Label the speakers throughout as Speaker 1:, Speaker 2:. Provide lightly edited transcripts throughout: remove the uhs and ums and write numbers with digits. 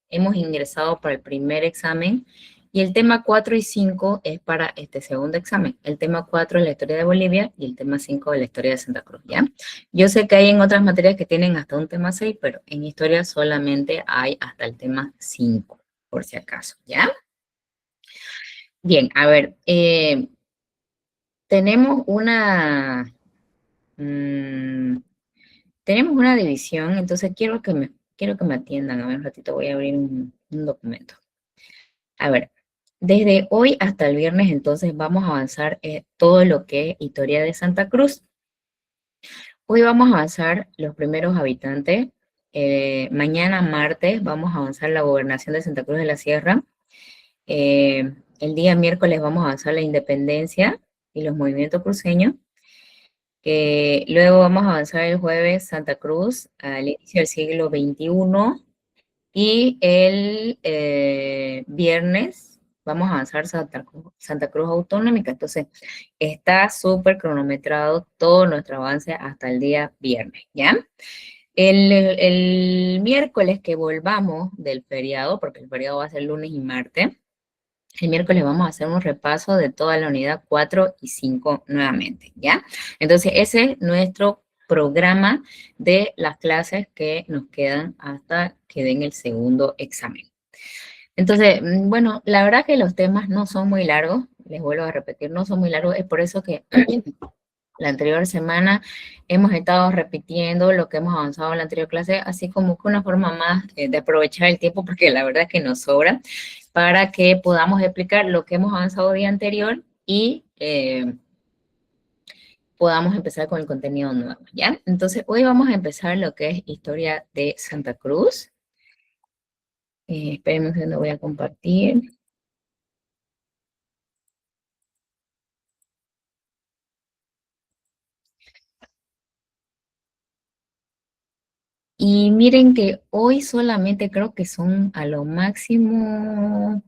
Speaker 1: hemos ingresado para el primer examen y el tema 4 y 5 es para este segundo examen. El tema 4 es la historia de Bolivia y el tema 5 es la historia de Santa Cruz, ¿ya? Yo sé que hay en otras materias que tienen hasta un tema 6, pero en historia solamente hay hasta el tema 5, por si acaso, ¿ya? Bien, a ver, tenemos una, mm, tenemos una división, entonces quiero que me atiendan. A ver, un ratito voy a abrir un documento. A ver, desde hoy hasta el viernes, entonces vamos a avanzar todo lo que es historia de Santa Cruz. Hoy vamos a avanzar los primeros habitantes. Mañana, martes, vamos a avanzar la gobernación de Santa Cruz de la Sierra. El día miércoles vamos a avanzar la independencia y los movimientos cruceños. Luego vamos a avanzar el jueves Santa Cruz al inicio del siglo XXI. Y el viernes vamos a avanzar Santa Cruz Autonómica. Entonces, está súper cronometrado todo nuestro avance hasta el día viernes, ¿ya? El miércoles que volvamos del feriado, porque el feriado va a ser lunes y martes, el miércoles vamos a hacer un repaso de toda la unidad 4 y 5 nuevamente, ¿ya? Entonces, ese es nuestro programa de las clases que nos quedan hasta que den el segundo examen. Entonces, bueno, la verdad que los temas no son muy largos, les vuelvo a repetir, no son muy largos, es por eso que la anterior semana hemos estado repitiendo lo que hemos avanzado en la anterior clase, así como que una forma más de aprovechar el tiempo, porque la verdad es que nos sobra, para que podamos explicar lo que hemos avanzado el día anterior y podamos empezar con el contenido nuevo, ¿ya? Entonces, hoy vamos a empezar lo que es historia de Santa Cruz. Espérenme un segundo, voy a compartir. Y miren que hoy solamente creo que son a lo máximo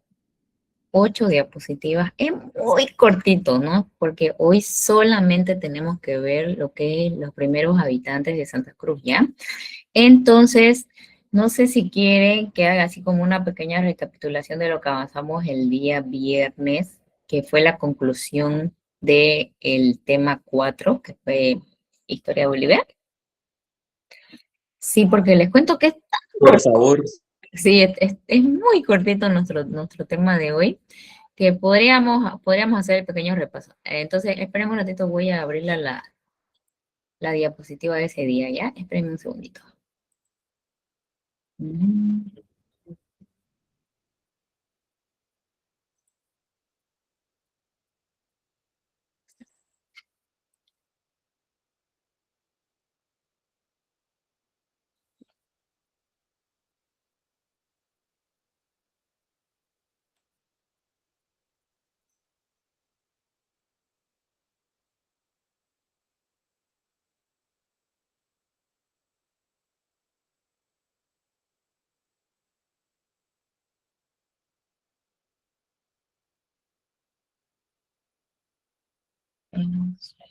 Speaker 1: 8 diapositivas. Es muy cortito, ¿no? Porque hoy solamente tenemos que ver lo que es los primeros habitantes de Santa Cruz, ¿ya? Entonces, no sé si quieren que haga así como una pequeña recapitulación de lo que avanzamos el día viernes, que fue la conclusión del tema 4, que fue Historia de Bolivia. Sí, porque les cuento que
Speaker 2: Por favor.
Speaker 1: sí, es muy cortito nuestro tema de hoy, que podríamos hacer el pequeño repaso. Entonces, esperen un ratito, voy a abrir la diapositiva de ese día, ¿ya? Esperen un segundito. Mm.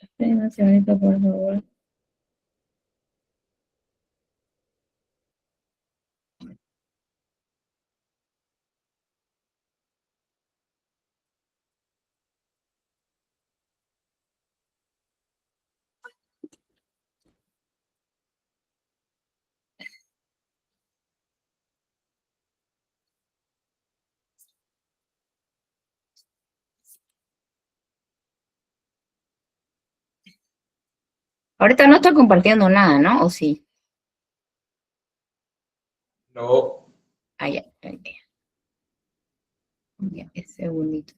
Speaker 1: Esperen un segundito, por favor. Ahorita no estoy compartiendo nada, ¿no? ¿O sí?
Speaker 2: No.
Speaker 1: Ah, ya, ya, ya, un segundito.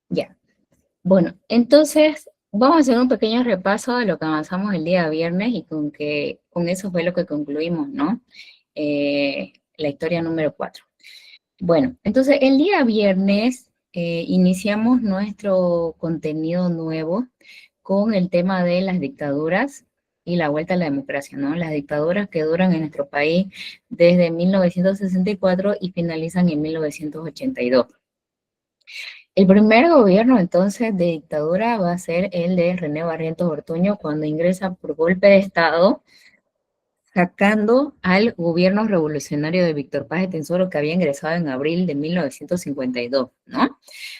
Speaker 1: Ya. Bueno, entonces vamos a hacer un pequeño repaso de lo que avanzamos el día viernes y con eso fue lo que concluimos, ¿no? La historia número 4. Bueno, entonces el día viernes iniciamos nuestro contenido nuevo con el tema de las dictaduras y la vuelta a la democracia, ¿no? Las dictaduras que duran en nuestro país desde 1964 y finalizan en 1982. El primer gobierno entonces de dictadura va a ser el de René Barrientos Ortuño cuando ingresa por golpe de Estado sacando al gobierno revolucionario de Víctor Paz de Tensoro que había ingresado en abril de 1952, ¿no?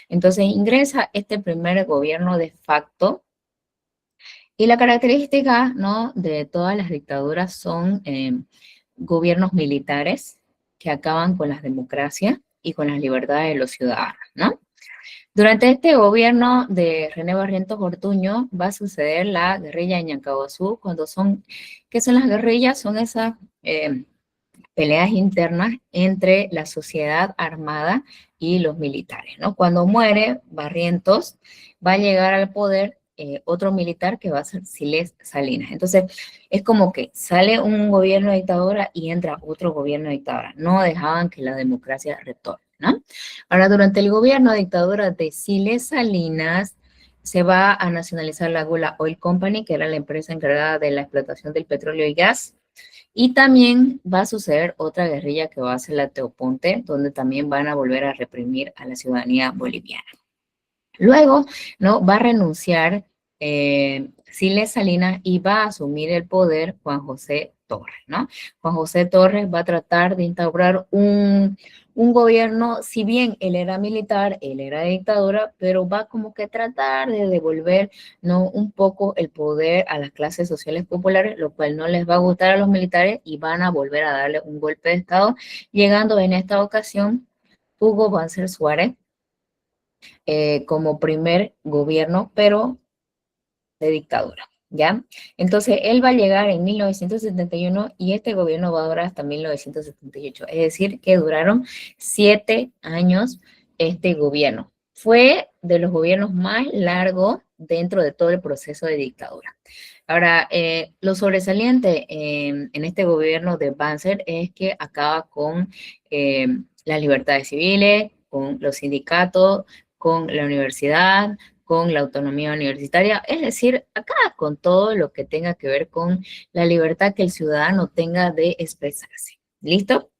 Speaker 1: Entonces ingresa este primer gobierno de facto y la característica, ¿no?, de todas las dictaduras son gobiernos militares que acaban con las democracias y con las libertades de los ciudadanos, ¿no? Durante este gobierno de René Barrientos Ortuño va a suceder la guerrilla de Ñancahuazú, ¿qué son las guerrillas? Son esas peleas internas entre la sociedad armada y los militares, ¿no? Cuando muere Barrientos, va a llegar al poder otro militar que va a ser Siles Salinas. Entonces, es como que sale un gobierno de dictadura y entra otro gobierno de dictadura. No dejaban que la democracia retorne, ¿no? Ahora, durante el gobierno de dictadura de Siles Salinas, se va a nacionalizar la Gula Oil Company, que era la empresa encargada de la explotación del petróleo y gas, y también va a suceder otra guerrilla que va a ser la Teoponte, donde también van a volver a reprimir a la ciudadanía boliviana. Luego, ¿no?, va a renunciar Siles Salinas y va a asumir el poder Juan José Torres, ¿no? Juan José Torres va a tratar de instaurar un gobierno, si bien él era militar, él era dictadura, pero va como que tratar de devolver, ¿no?, un poco el poder a las clases sociales populares, lo cual no les va a gustar a los militares y van a volver a darle un golpe de Estado, llegando en esta ocasión Hugo Banzer Suárez, como primer gobierno, pero de dictadura, ¿ya? Entonces, él va a llegar en 1971 y este gobierno va a durar hasta 1978, es decir, que duraron 7 años este gobierno. Fue de los gobiernos más largos dentro de todo el proceso de dictadura. Ahora, lo sobresaliente en este gobierno de Banzer es que acaba con las libertades civiles, con los sindicatos, con la universidad, con la autonomía universitaria, es decir, acá con todo lo que tenga que ver con la libertad que el ciudadano tenga de expresarse. ¿Listo?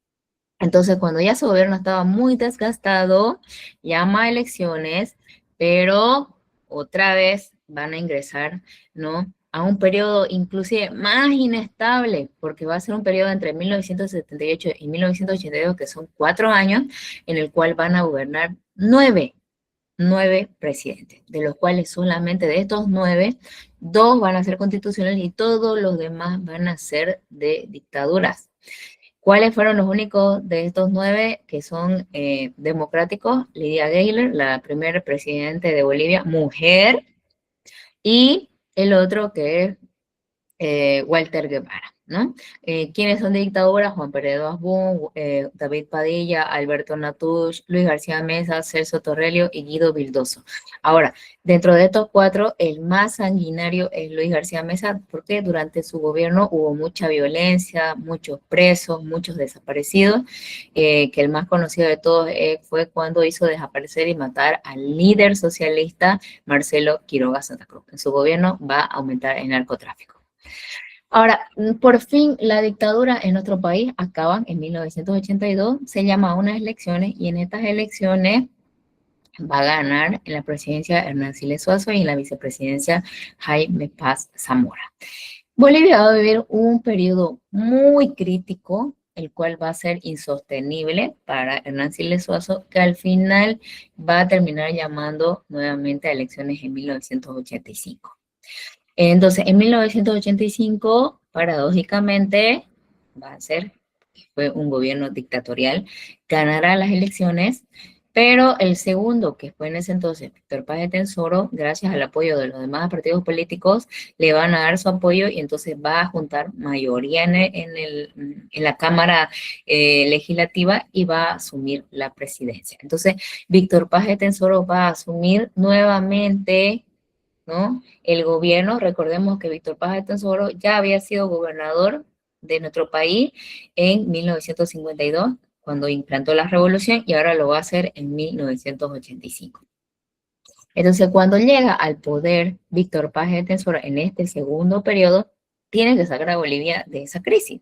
Speaker 1: Entonces, cuando ya su gobierno estaba muy desgastado, llama a elecciones, pero otra vez van a ingresar, ¿no?, a un periodo inclusive más inestable, porque va a ser un periodo entre 1978 y 1982, que son 4 años, en el cual van a gobernar 9 presidentes, de los cuales solamente de estos 9, 2 van a ser constitucionales y todos los demás van a ser de dictaduras. ¿Cuáles fueron los únicos de estos 9 que son democráticos? Lidia Gayler, la primera presidenta de Bolivia, mujer, y el otro que es Walter Guevara, ¿no? ¿Quiénes son de dictadura? Juan Peredo Asbun, David Padilla, Alberto Natush, Luis García Mesa, Celso Torrelio y Guido Vildoso. Ahora, dentro de estos 4, el más sanguinario es Luis García Mesa, porque durante su gobierno hubo mucha violencia, muchos presos, muchos desaparecidos, que el más conocido de todos fue cuando hizo desaparecer y matar al líder socialista Marcelo Quiroga Santa Cruz. En su gobierno va a aumentar el narcotráfico. Ahora, por fin la dictadura en nuestro país acaba en 1982, se llama a unas elecciones y en estas elecciones va a ganar en la presidencia Hernán Siles Suazo y en la vicepresidencia Jaime Paz Zamora. Bolivia va a vivir un periodo muy crítico, el cual va a ser insostenible para Hernán Siles Suazo, que al final va a terminar llamando nuevamente a elecciones en 1985. Entonces, en 1985, paradójicamente, fue un gobierno dictatorial, ganará las elecciones, Pero el segundo, que fue en ese entonces Víctor Paz de Tensoro, gracias al apoyo de los demás partidos políticos, le van a dar su apoyo y entonces va a juntar mayoría en la Cámara Legislativa y va a asumir la presidencia. Entonces, Víctor Paz de Tensoro va a asumir nuevamente, ¿no?, el gobierno. Recordemos que Víctor Paz de Tensoro ya había sido gobernador de nuestro país en 1952, cuando implantó la revolución, y ahora lo va a hacer en 1985. Entonces, cuando llega al poder Víctor Paz de Tensoro en este segundo periodo, tiene que sacar a Bolivia de esa crisis.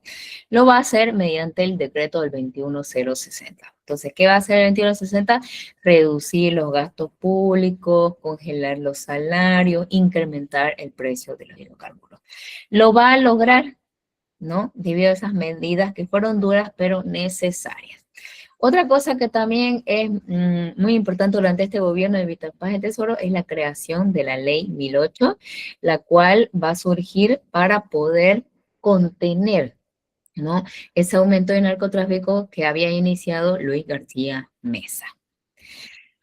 Speaker 1: Lo va a hacer mediante el decreto del 21060. Entonces, ¿qué va a hacer el 21060? Reducir los gastos públicos, congelar los salarios, incrementar el precio de los hidrocarburos. Lo va a lograr, ¿no?, debido a esas medidas que fueron duras pero necesarias. Otra cosa que también es muy importante durante este gobierno de Víctor Paz de Tesoro es la creación de la Ley 1008, la cual va a surgir para poder contener, ¿no?, ese aumento de narcotráfico que había iniciado Luis García Meza.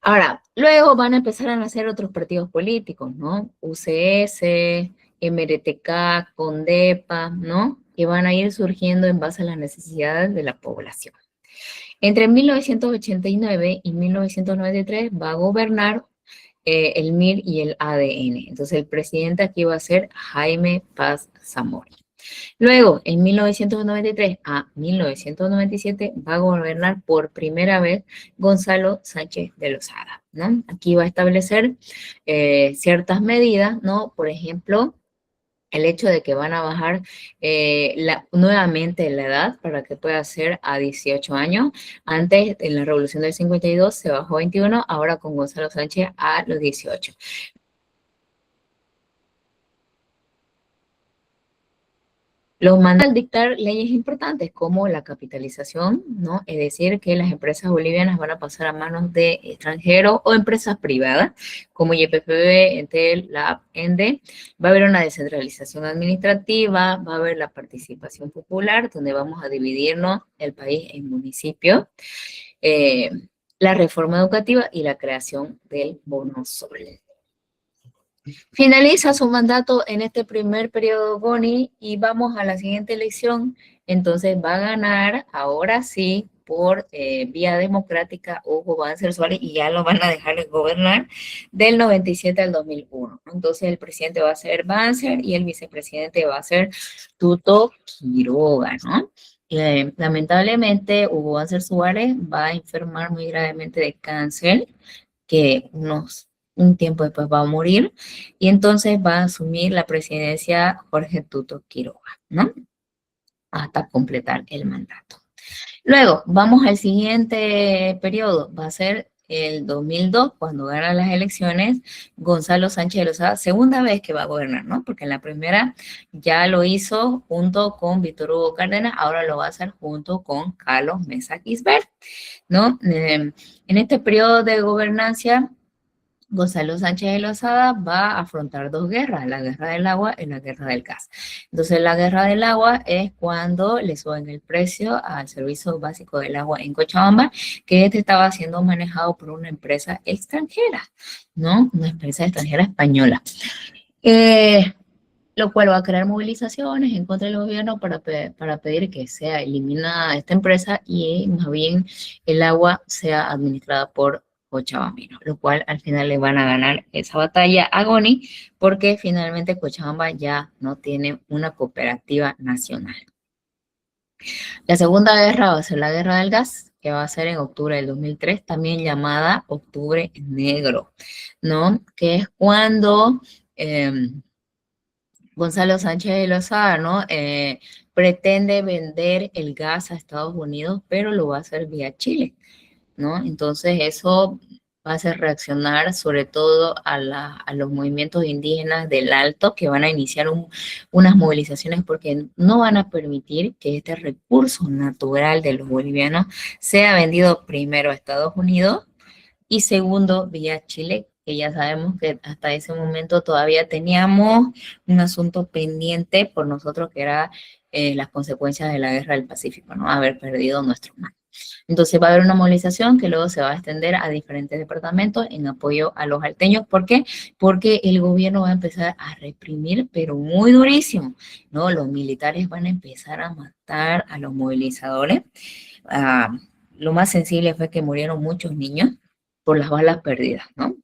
Speaker 1: Ahora, luego van a empezar a nacer otros partidos políticos, ¿no? UCS, MRTK, CONDEPA, ¿no?, que van a ir surgiendo en base a las necesidades de la población. Entre 1989 y 1993 va a gobernar el MIR y el ADN. Entonces, el presidente aquí va a ser Jaime Paz Zamora. Luego, en 1993 a 1997 va a gobernar por primera vez Gonzalo Sánchez de Lozada, ¿no? Aquí va a establecer ciertas medidas, ¿no? Por ejemplo, el hecho de que van a bajar nuevamente la edad para que pueda ser a 18 años. Antes, en la Revolución del 52, se bajó a 21, ahora con Gonzalo Sánchez a los 18. Los mandan a dictar leyes importantes como la capitalización, ¿no? Es decir, que las empresas bolivianas van a pasar a manos de extranjeros o empresas privadas, como YPFB, Entel, LAB, ENDE. Va a haber una descentralización administrativa, va a haber la participación popular, donde vamos a dividirnos el país en municipios, la reforma educativa y la creación del bono sol. Finaliza su mandato en este primer periodo Boni y vamos a la siguiente elección. Entonces va a ganar, ahora sí, por vía democrática, Hugo Banzer Suárez, y ya lo van a dejar de gobernar del 97 al 2001. Entonces el presidente va a ser Banzer y el vicepresidente va a ser Tuto Quiroga, ¿no? Lamentablemente, Hugo Banzer Suárez va a enfermar muy gravemente de cáncer, que un tiempo después va a morir, y entonces va a asumir la presidencia Jorge Tuto Quiroga, ¿no?, hasta completar el mandato. Luego, vamos al siguiente periodo, va a ser el 2002, cuando gana las elecciones Gonzalo Sánchez de Lozada, segunda vez que va a gobernar, ¿no?, porque en la primera ya lo hizo junto con Víctor Hugo Cárdenas, ahora lo va a hacer junto con Carlos Mesa Gisbert, ¿no? En este periodo de gobernancia, Gonzalo Sánchez de Lozada va a afrontar dos guerras, la guerra del agua y la guerra del gas. Entonces, la guerra del agua es cuando le suben el precio al servicio básico del agua en Cochabamba, que este estaba siendo manejado por una empresa extranjera, ¿no? Una empresa extranjera española. Lo cual va a crear movilizaciones en contra del gobierno para pedir que sea eliminada esta empresa y más bien el agua sea administrada por Cochabambino, lo cual al final le van a ganar esa batalla a Goni, porque finalmente Cochabamba ya no tiene una cooperativa nacional. La segunda guerra va a ser la guerra del gas, que va a ser en octubre del 2003, también llamada Octubre Negro, ¿no? Que es cuando Gonzalo Sánchez de Lozada, ¿no?, pretende vender el gas a Estados Unidos, pero lo va a hacer vía Chile, ¿no? Entonces eso va a hacer reaccionar sobre todo a los movimientos indígenas del Alto, que van a iniciar unas movilizaciones porque no van a permitir que este recurso natural de los bolivianos sea vendido primero a Estados Unidos y segundo vía Chile, que ya sabemos que hasta ese momento todavía teníamos un asunto pendiente por nosotros, que era las consecuencias de la Guerra del Pacífico, ¿no?, haber perdido nuestro mar. Entonces va a haber una movilización que luego se va a extender a diferentes departamentos en apoyo a los alteños. ¿Por qué? Porque el gobierno va a empezar a reprimir, pero muy durísimo, ¿no? Los militares van a empezar a matar a los movilizadores. Ah, lo más sensible fue que murieron muchos niños por las balas perdidas, ¿no?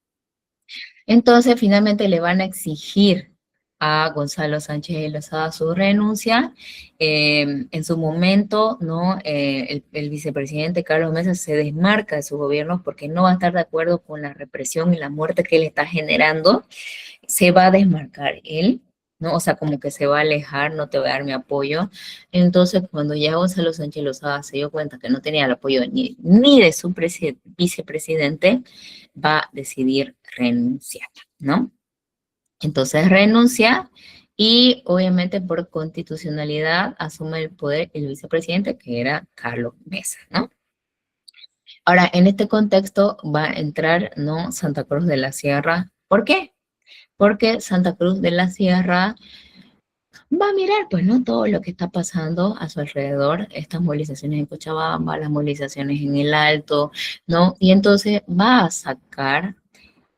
Speaker 1: Entonces, finalmente le van a exigir a Gonzalo Sánchez de Lozada su renuncia. En su momento, ¿no? El vicepresidente Carlos Mesa se desmarca de su gobierno porque no va a estar de acuerdo con la represión y la muerte que él está generando. Se va a desmarcar él, ¿no? O sea, como que se va a alejar, no te voy a dar mi apoyo. Entonces, cuando ya Gonzalo Sánchez Lozada se dio cuenta que no tenía el apoyo ni de su vicepresidente, va a decidir renunciar, ¿no? Entonces renuncia y obviamente por constitucionalidad asume el poder el vicepresidente, que era Carlos Mesa, ¿no? Ahora, en este contexto va a entrar, ¿no? Santa Cruz de la Sierra. ¿Por qué? Porque Santa Cruz de la Sierra va a mirar, pues, ¿no? Todo lo que está pasando a su alrededor, estas movilizaciones en Cochabamba, las movilizaciones en el Alto, ¿no? Y entonces va a sacar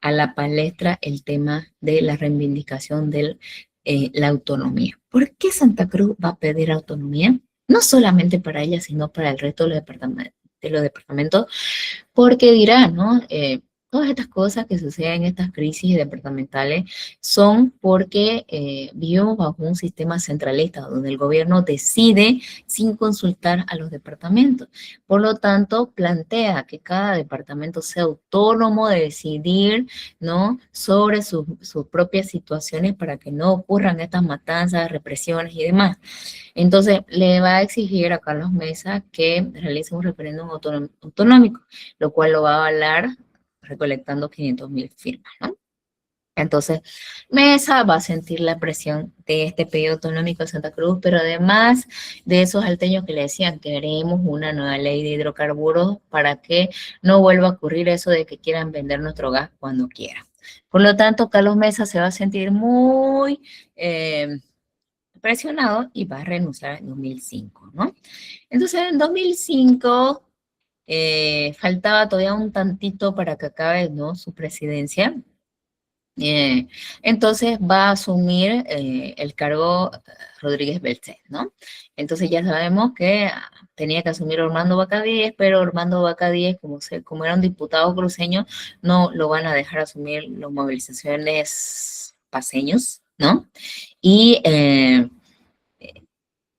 Speaker 1: a la palestra el tema de la reivindicación de la autonomía. ¿Por qué Santa Cruz va a pedir autonomía? No solamente para ella, sino para el resto de los departamentos, porque dirá, ¿no? Todas estas cosas que suceden en estas crisis departamentales son porque vivimos bajo un sistema centralista donde el gobierno decide sin consultar a los departamentos. Por lo tanto, plantea que cada departamento sea autónomo de decidir, ¿no? Sobre sus propias situaciones para que no ocurran estas matanzas, represiones y demás. Entonces, le va a exigir a Carlos Mesa que realice un referéndum autonómico, lo cual lo va a avalar recolectando 500.000 firmas, ¿no? Entonces, Mesa va a sentir la presión de este pedido autonómico de Santa Cruz, pero además de esos alteños que le decían, queremos una nueva ley de hidrocarburos para que no vuelva a ocurrir eso de que quieran vender nuestro gas cuando quieran. Por lo tanto, Carlos Mesa se va a sentir muy presionado y va a renunciar en 2005, ¿no? Entonces, en 2005 faltaba todavía un tantito para que acabe, ¿no? Su presidencia. Eh, entonces va a asumir el cargo Rodríguez Belcé, ¿no? Entonces ya sabemos que tenía que asumir Orlando Vaca Díez, pero Orlando Vaca Díez, como era un diputado cruceño, no lo van a dejar asumir las movilizaciones paseños, ¿no? Y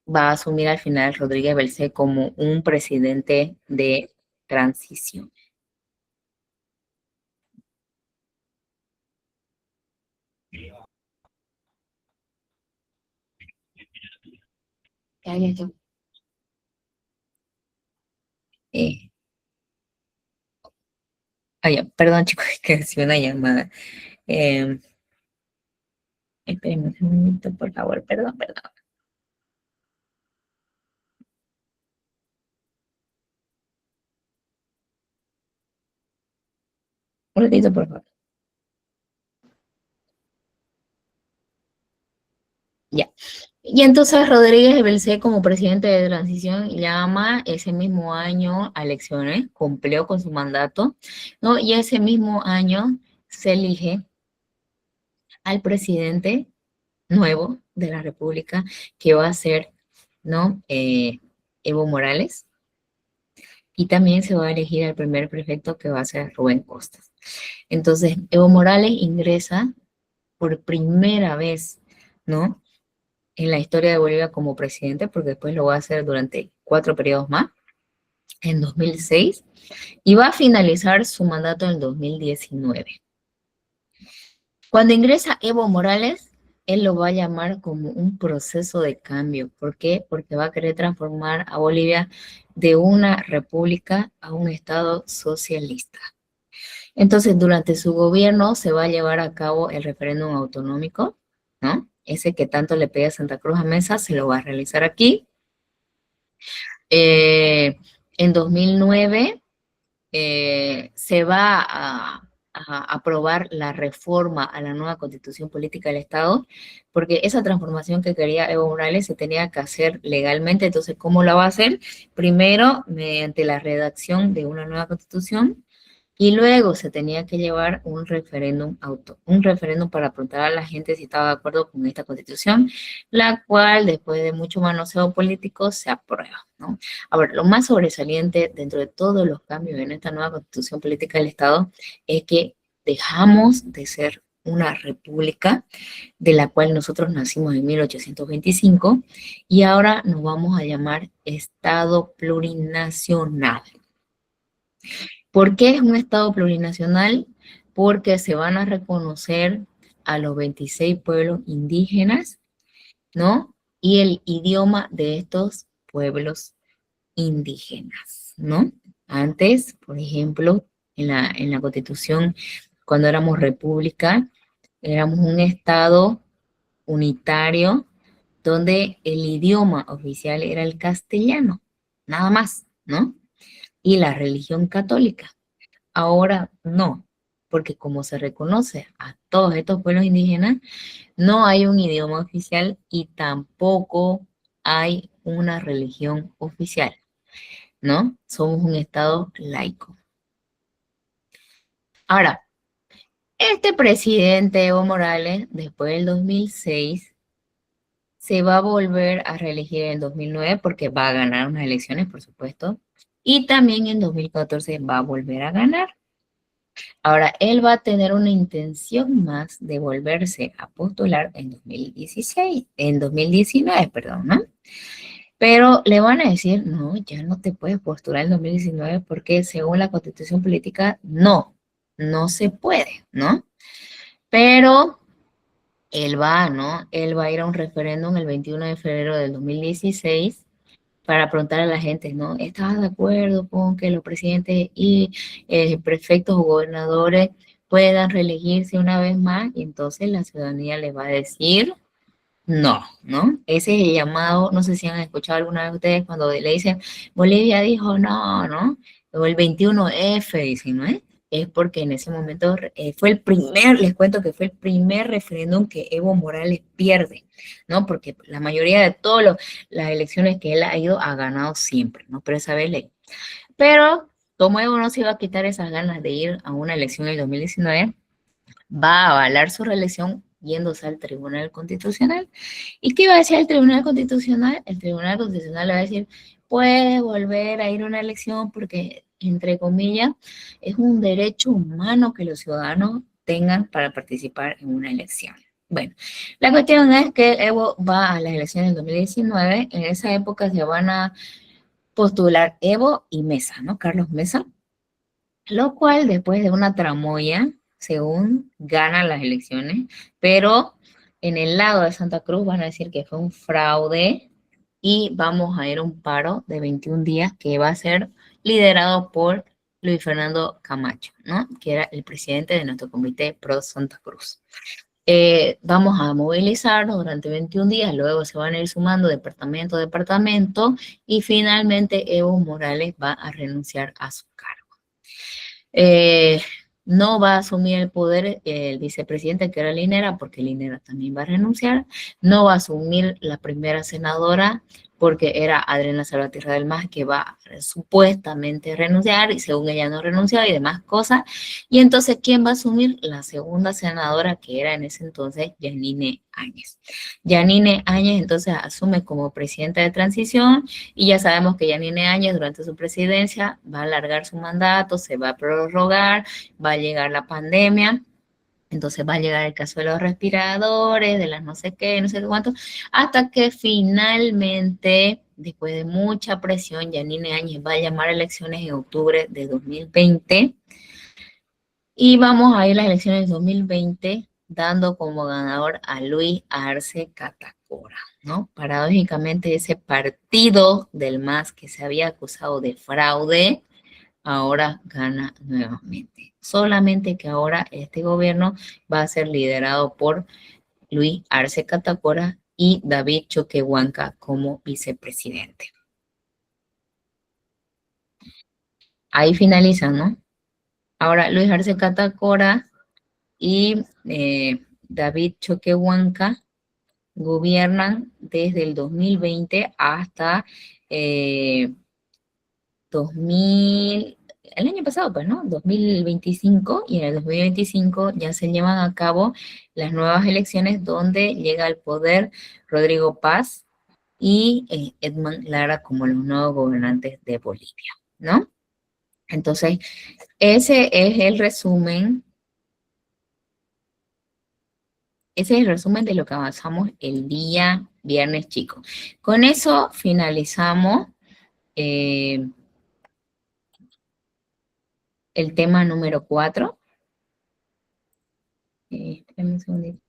Speaker 1: va a asumir al final Rodríguez Belcé como un presidente de transición. ¿Qué hay esto? Eh, perdón, chicos, que recibí una llamada. Eh, Espérenme un momento, por favor, perdón, perdón. Un ratito, por favor. Ya. Y entonces Rodríguez Belcé, como presidente de transición, llama ese mismo año a elecciones, cumplió con su mandato, ¿no? Y ese mismo año se elige al presidente nuevo de la República, que va a ser, ¿no? Evo Morales, y también se va a elegir al primer prefecto, que va a ser Rubén Costas. Entonces, Evo Morales ingresa por primera vez, ¿no? En la historia de Bolivia como presidente, porque después lo va a hacer durante 4 periodos más, en 2006, y va a finalizar su mandato en 2019. Cuando ingresa Evo Morales, él lo va a llamar como un proceso de cambio. ¿Por qué? Porque va a querer transformar a Bolivia de una república a un estado socialista. Entonces, durante su gobierno se va a llevar a cabo el referéndum autonómico, ¿no? Ese que tanto le pide a Santa Cruz a Mesa, se lo va a realizar aquí. En 2009 se va a aprobar la reforma a la nueva Constitución Política del Estado, porque esa transformación que quería Evo Morales se tenía que hacer legalmente. Entonces, ¿cómo la va a hacer? Primero, mediante la redacción de una nueva Constitución, y luego se tenía que llevar un referéndum para preguntar a la gente si estaba de acuerdo con esta constitución, la cual después de mucho manoseo político se aprueba, ¿no? Ahora, lo más sobresaliente dentro de todos los cambios en esta nueva constitución política del Estado es que dejamos de ser una república de la cual nosotros nacimos en 1825 y ahora nos vamos a llamar Estado plurinacional. ¿Por qué es un Estado plurinacional? Porque se van a reconocer a los 26 pueblos indígenas, ¿no? Y el idioma de estos pueblos indígenas, ¿no? Antes, por ejemplo, en la Constitución, cuando éramos república, éramos un Estado unitario donde el idioma oficial era el castellano, nada más, ¿no? Y la religión católica. Ahora no, porque como se reconoce a todos estos pueblos indígenas, no hay un idioma oficial y tampoco hay una religión oficial, ¿no? Somos un estado laico. Ahora, este presidente Evo Morales, después del 2006, se va a volver a reelegir en 2009 porque va a ganar unas elecciones, por supuesto, y también en 2014 va a volver a ganar. Ahora, él va a tener una intención más de volverse a postular en 2016, en 2019, perdón, ¿no? Pero le van a decir, no, ya no te puedes postular en 2019 porque según la Constitución Política, no se puede, ¿no? Pero él va, ¿no? Él va a ir a un referéndum el 21 de febrero del 2016 para preguntar a la gente, ¿no? ¿Estás de acuerdo con que los presidentes y prefectos o gobernadores puedan reelegirse una vez más? Y entonces la ciudadanía le va a decir no, ¿no? Ese es el llamado, no sé si han escuchado alguna vez ustedes cuando le dicen, Bolivia dijo no, ¿no? O el 21F, dicen, ¿no? Es porque en ese momento les cuento que fue el primer referéndum que Evo Morales pierde, ¿no? Porque la mayoría de todas las elecciones que él ha ido ha ganado siempre, ¿no? Pero esa vez le... Pero como Evo no se iba a quitar esas ganas de ir a una elección en el 2019, va a avalar su reelección yéndose al Tribunal Constitucional. ¿Y qué va a decir el Tribunal Constitucional? El Tribunal Constitucional le va a decir, puede volver a ir a una elección porque, entre comillas, es un derecho humano que los ciudadanos tengan para participar en una elección. Bueno, la cuestión es que Evo va a las elecciones del 2019, en esa época se van a postular Evo y Mesa, ¿no? Carlos Mesa, lo cual después de una tramoya, según ganan las elecciones, pero en el lado de Santa Cruz van a decir que fue un fraude y vamos a ir a un paro de 21 días que va a ser liderado por Luis Fernando Camacho, ¿no? Que era el presidente de nuestro comité Pro Santa Cruz. Vamos a movilizarnos durante 21 días, luego se van a ir sumando departamento a departamento y finalmente Evo Morales va a renunciar a su cargo. No va a asumir el poder el vicepresidente que era Linera, porque Linera también va a renunciar. No va a asumir la primera senadora, porque era Adriana Salvatierra del MAS, que va a supuestamente renunciar, y según ella no renunció y demás cosas. Y entonces, ¿quién va a asumir? La segunda senadora, que era en ese entonces Yanine Áñez. Yanine Áñez entonces asume como presidenta de transición, y ya sabemos que Yanine Áñez durante su presidencia va a alargar su mandato, se va a prorrogar, va a llegar la pandemia, entonces va a llegar el caso de los respiradores, de las no sé qué, no sé cuánto, hasta que finalmente, después de mucha presión, Yanine Áñez va a llamar a elecciones en octubre de 2020 y vamos a ir a las elecciones de 2020 dando como ganador a Luis Arce Catacora, ¿no? Paradójicamente ese partido del MAS que se había acusado de fraude, ahora gana nuevamente. Solamente que ahora este gobierno va a ser liderado por Luis Arce Catacora y David Choquehuanca como vicepresidente. Ahí finalizan, ¿no? Ahora, Luis Arce Catacora y David Choquehuanca gobiernan desde el 2020 hasta 2000, el año pasado, pues, ¿no? 2025, y en el 2025 ya se llevan a cabo las nuevas elecciones donde llega al poder Rodrigo Paz y Edmond Lara como los nuevos gobernantes de Bolivia, ¿no? Entonces, ese es el resumen de lo que avanzamos el día viernes, chicos. Con eso finalizamos eh, el tema número 4. Espérame un segundito.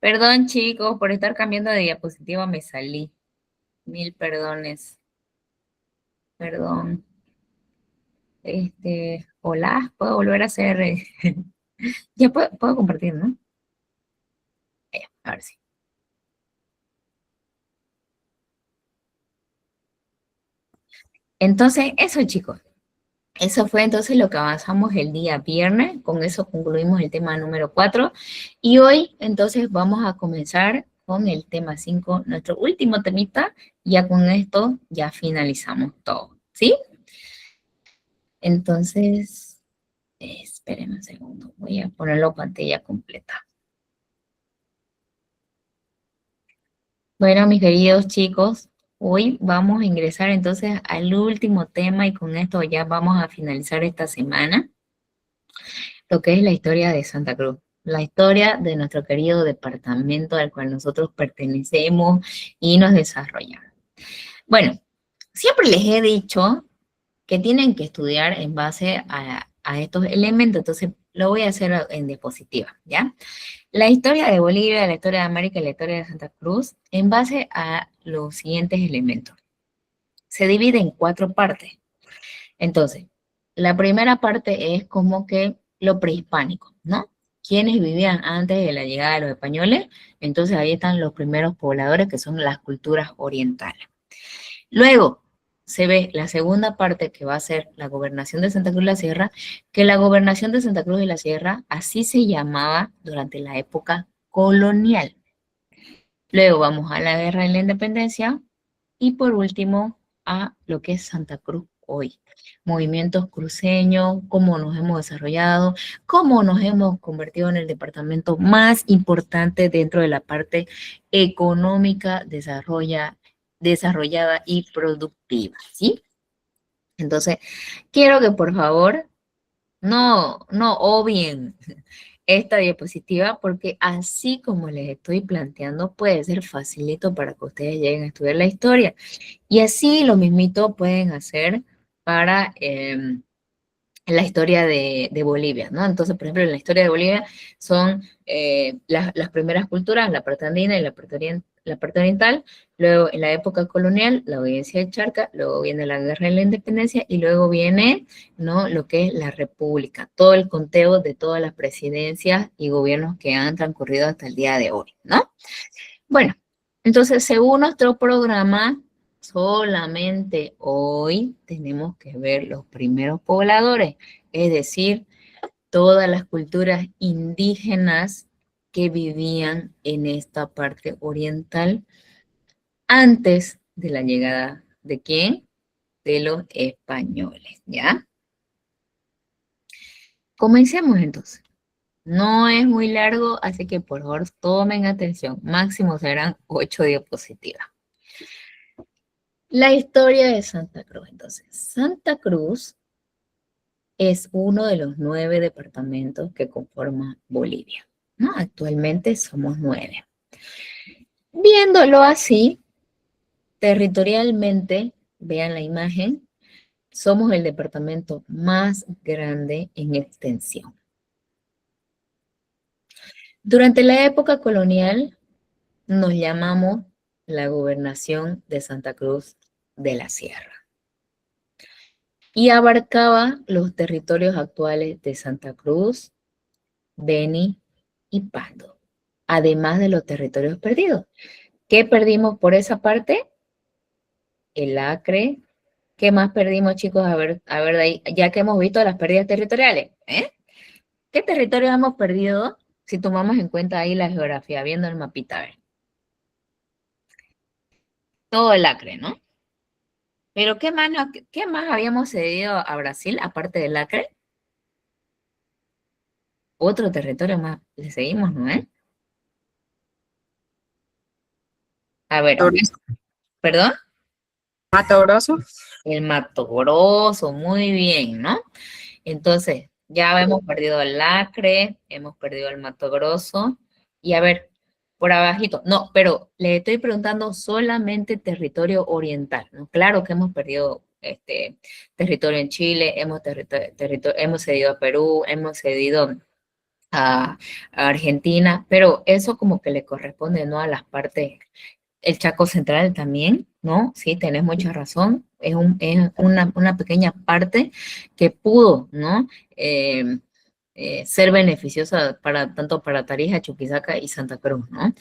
Speaker 1: Perdón, chicos, por estar cambiando de diapositiva me salí. Mil perdones. Perdón. Hola, puedo volver a hacer. Ya puedo compartir, ¿no? A ver si. Entonces, eso, chicos. Eso fue entonces lo que avanzamos el día viernes. Con eso concluimos el tema número 4. Y hoy, entonces, vamos a comenzar con el tema 5, nuestro último temita. Ya con esto ya finalizamos todo, ¿sí? Entonces, espérenme un segundo. Voy a ponerlo pantalla completa. Bueno, mis queridos chicos, hoy vamos a ingresar entonces al último tema y con esto ya vamos a finalizar esta semana, lo que es la historia de Santa Cruz, la historia de nuestro querido departamento al cual nosotros pertenecemos y nos desarrollamos. Bueno, siempre les he dicho que tienen que estudiar en base a estos elementos, entonces lo voy a hacer en diapositiva, ¿ya? La historia de Bolivia, la historia de América y la historia de Santa Cruz, en base a los siguientes elementos. Se divide en 4 partes. Entonces, la primera parte es como que lo prehispánico, ¿no? ¿Quiénes vivían antes de la llegada de los españoles? Entonces ahí están los primeros pobladores que son las culturas orientales. Luego se ve la segunda parte que va a ser la gobernación de Santa Cruz de la Sierra, que la gobernación de Santa Cruz de la Sierra así se llamaba durante la época colonial. Luego vamos a la guerra de la independencia y por último a lo que es Santa Cruz hoy. Movimientos cruceños, cómo nos hemos desarrollado, cómo nos hemos convertido en el departamento más importante dentro de la parte económica desarrollada y productiva, ¿sí? Entonces, quiero que por favor no obvien esta diapositiva porque así como les estoy planteando puede ser facilito para que ustedes lleguen a estudiar la historia. Y así lo mismito pueden hacer para la historia de Bolivia, ¿no? Entonces, por ejemplo, en la historia de Bolivia son las primeras culturas, la parte andina y la parte oriental, luego en la época colonial, la obediencia de Charca, luego viene la guerra de la independencia y luego viene, ¿no? Lo que es la república, todo el conteo de todas las presidencias y gobiernos que han transcurrido hasta el día de hoy, ¿no? Bueno, entonces, según nuestro programa, solamente hoy tenemos que ver los primeros pobladores, es decir, todas las culturas indígenas que vivían en esta parte oriental antes de la llegada de ¿quién? De los españoles, ¿ya? Comencemos entonces. No es muy largo, así que por favor tomen atención. Máximo serán 8 diapositivas. La historia de Santa Cruz. Entonces, Santa Cruz es uno de los 9 departamentos que conforman Bolivia, ¿no? Actualmente somos 9. Viéndolo así, territorialmente, vean la imagen, somos el departamento más grande en extensión. Durante la época colonial nos llamamos la Gobernación de Santa Cruz de la Sierra y abarcaba los territorios actuales de Santa Cruz, Beni y Pando, además de los territorios perdidos. ¿Qué perdimos por esa parte? El Acre. ¿Qué más perdimos, chicos? A ver de ahí, ya que hemos visto las pérdidas territoriales, ¿eh? ¿Qué territorios hemos perdido si tomamos en cuenta ahí la geografía, viendo el mapita? A ver. Todo el Acre, ¿no? Pero qué más habíamos cedido a Brasil, aparte del Acre? Otro territorio más le seguimos, ¿no? A ver, ¿perdón?
Speaker 3: Mato Grosso.
Speaker 1: El Mato Grosso, muy bien, ¿no? Entonces, ya hemos perdido el Acre, hemos perdido el Mato Grosso, y a ver, por abajito, no, pero le estoy preguntando solamente territorio oriental, ¿no? Claro que hemos perdido territorio en Chile, hemos cedido a Perú, hemos cedido a Argentina, pero eso como que le corresponde, ¿no? A las partes, el Chaco Central también, ¿no? Sí, tenés mucha razón, es una pequeña parte que pudo, ¿no? Ser beneficiosa tanto para Tarija, Chuquisaca y Santa Cruz, ¿no?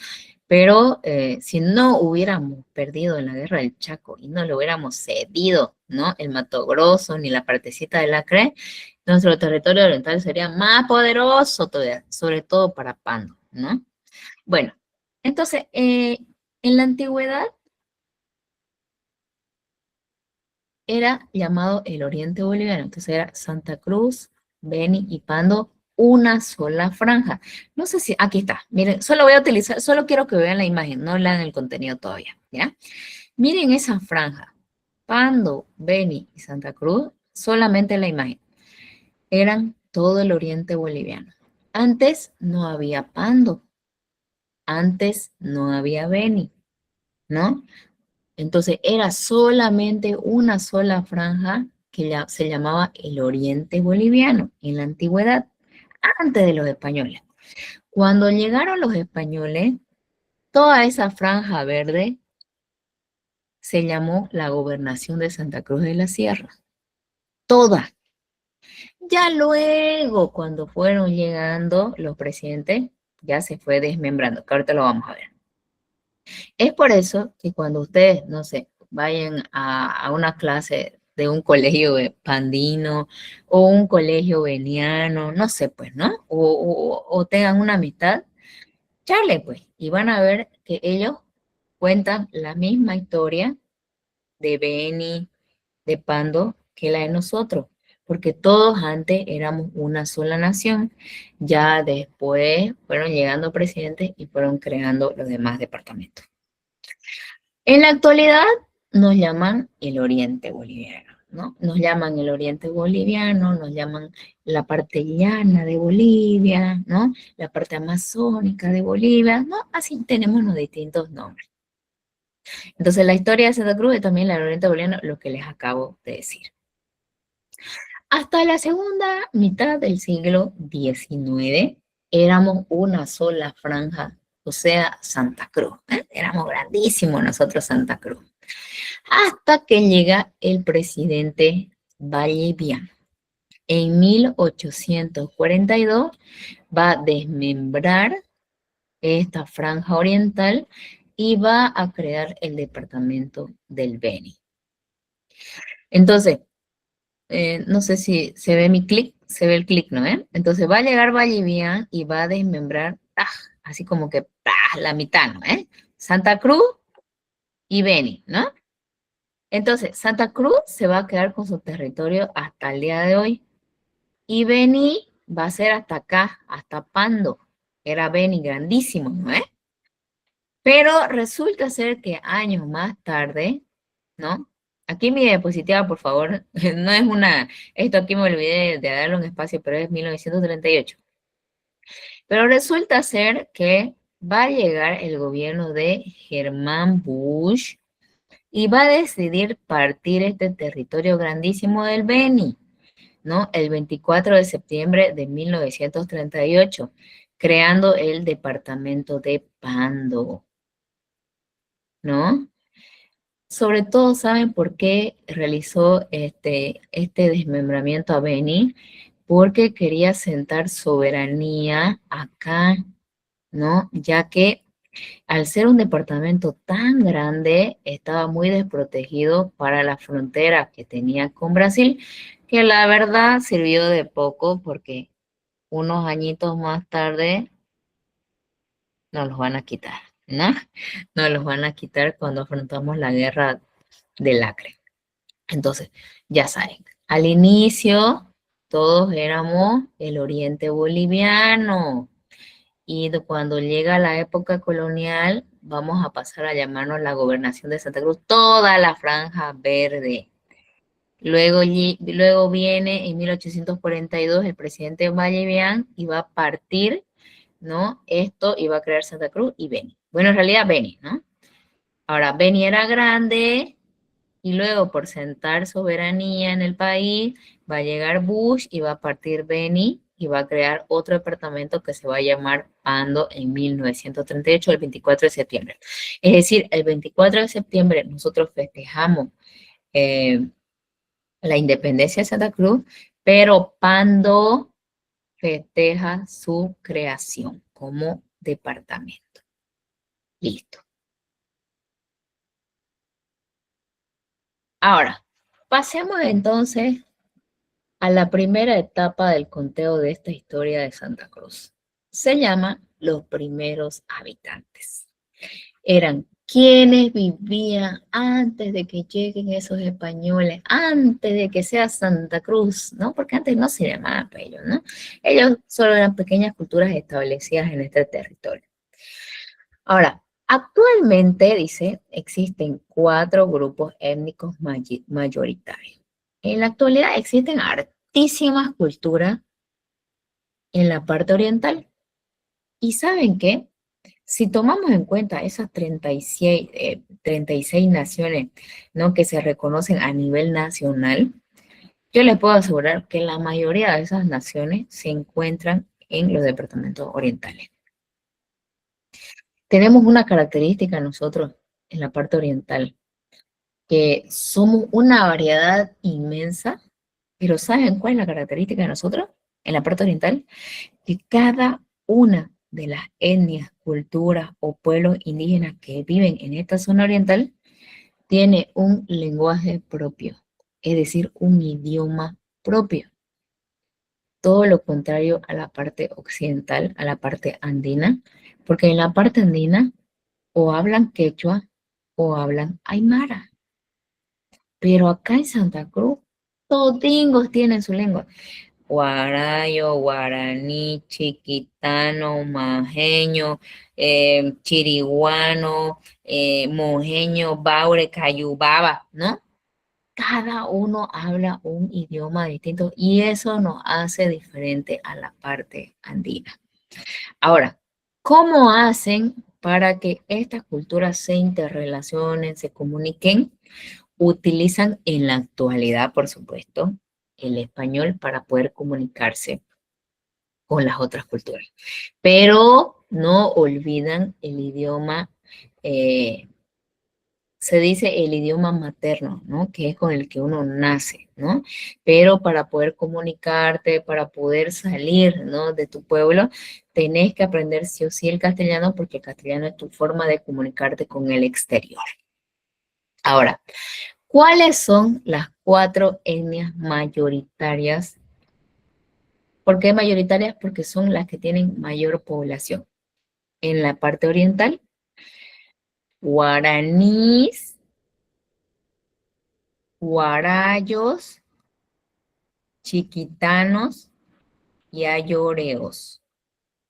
Speaker 1: Pero si no hubiéramos perdido en la guerra del Chaco y no le hubiéramos cedido, ¿no? El Mato Grosso ni la partecita del Acre, nuestro territorio oriental sería más poderoso todavía, sobre todo para Pando, ¿no? Bueno, entonces, en la antigüedad era llamado el Oriente Boliviano, entonces era Santa Cruz, Beni y Pando, una sola franja. No sé si, aquí está, miren, solo voy a utilizar, solo quiero que vean la imagen, no lean el contenido todavía, ¿ya? Miren esa franja, Pando, Beni y Santa Cruz, solamente la imagen, eran todo el Oriente Boliviano. Antes no había Pando, antes no había Beni, ¿no? Entonces era solamente una sola franja que se llamaba el Oriente Boliviano en la antigüedad, antes de los españoles. Cuando llegaron los españoles, toda esa franja verde se llamó la Gobernación de Santa Cruz de la Sierra. Toda. Ya luego, cuando fueron llegando los presidentes, ya se fue desmembrando, que ahorita lo vamos a ver. Es por eso que cuando ustedes, no sé, vayan a una clase de un colegio pandino o un colegio veniano, no sé, pues, ¿no? O tengan una amistad, charle, pues, y van a ver que ellos cuentan la misma historia de Beni, de Pando, que la de nosotros, porque todos antes éramos una sola nación, ya después fueron llegando presidentes y fueron creando los demás departamentos. En la actualidad nos llaman el Oriente Boliviano, ¿no? Nos llaman el Oriente Boliviano, nos llaman la parte llana de Bolivia, ¿no? La parte amazónica de Bolivia, ¿no? Así tenemos los distintos nombres. Entonces, la historia de Santa Cruz es también la del Oriente Boliviano, lo que les acabo de decir. Hasta la segunda mitad del siglo XIX éramos una sola franja, o sea, Santa Cruz. Éramos grandísimos nosotros, Santa Cruz. Hasta que llega el presidente Vallevián. En 1842 va a desmembrar esta franja oriental y va a crear el departamento del Beni. Entonces, no sé si se ve mi clic, se ve el clic, ¿no? Entonces va a llegar Vallevián y va a desmembrar, así como que la mitad, ¿no? Santa Cruz y Beni, ¿no? Entonces, Santa Cruz se va a quedar con su territorio hasta el día de hoy. Y Beni va a ser hasta acá, hasta Pando. Era Beni grandísimo, ¿no? Pero resulta ser que años más tarde, ¿no? Aquí mi diapositiva, por favor, no es una, esto aquí me olvidé de darle un espacio, pero es 1938. Pero resulta ser que va a llegar el gobierno de Germán Bush y va a decidir partir este territorio grandísimo del Beni, ¿no? El 24 de septiembre de 1938, creando el departamento de Pando, ¿no? Sobre todo, ¿saben por qué realizó este desmembramiento a Beni? Porque quería sentar soberanía acá, ¿no? Ya que al ser un departamento tan grande, estaba muy desprotegido para la frontera que tenía con Brasil, que la verdad sirvió de poco porque unos añitos más tarde nos los van a quitar, ¿no? Nos los van a quitar cuando afrontamos la guerra del Acre. Entonces, ya saben, al inicio todos éramos el oriente boliviano y cuando llega la época colonial vamos a pasar a llamarnos la gobernación de Santa Cruz, toda la franja verde. Luego viene en 1842 el presidente Vallevián y va a partir, ¿no? Esto y va a crear Santa Cruz y Beni. Bueno, en realidad Beni, ¿no? Ahora, Beni era grande, y luego, por sentar soberanía en el país, va a llegar Bush y va a partir Beni y va a crear otro departamento que se va a llamar Pando en 1938, el 24 de septiembre. Es decir, el 24 de septiembre nosotros festejamos eh, la independencia de Santa Cruz, pero Pando festeja su creación como departamento. Listo. Ahora, pasemos entonces a la primera etapa del conteo de esta historia de Santa Cruz. Se llama los primeros habitantes. Eran quienes vivían antes de que lleguen esos españoles, antes de que sea Santa Cruz, ¿no? Porque antes no se llamaba Pello, ¿no? Ellos solo eran pequeñas culturas establecidas en este territorio. Ahora, actualmente, dice, existen 4 grupos étnicos mayoritarios. En la actualidad existen hartísimas culturas en la parte oriental. ¿Y saben qué? Si tomamos en cuenta esas 36 naciones, ¿no? Que se reconocen a nivel nacional, yo les puedo asegurar que la mayoría de esas naciones se encuentran en los departamentos orientales. Tenemos una característica nosotros en la parte oriental, que somos una variedad inmensa, pero ¿saben cuál es la característica de nosotros en la parte oriental? Que cada una de las etnias, culturas o pueblos indígenas que viven en esta zona oriental tiene un lenguaje propio, es decir, un idioma propio. Todo lo contrario a la parte occidental, a la parte andina, porque en la parte andina o hablan quechua o hablan aymara. Pero acá en Santa Cruz, todingos tienen su lengua. Guarayo, guaraní, chiquitano, majeño, chiriguano, mojeño, baure, cayubaba, ¿no? Cada uno habla un idioma distinto y eso nos hace diferente a la parte andina. Ahora, ¿cómo hacen para que estas culturas se interrelacionen, se comuniquen? Utilizan en la actualidad, por supuesto, el español para poder comunicarse con las otras culturas. Pero no olvidan el idioma, se dice el idioma materno, ¿no? Que es con el que uno nace, ¿no? Pero para poder comunicarte, para poder salir, ¿no? De tu pueblo, tenés que aprender sí o sí el castellano porque el castellano es tu forma de comunicarte con el exterior. Ahora, ¿cuáles son las 4 etnias mayoritarias? ¿Por qué mayoritarias? Porque son las que tienen mayor población. En la parte oriental, guaraníes, guarayos, chiquitanos y ayoreos.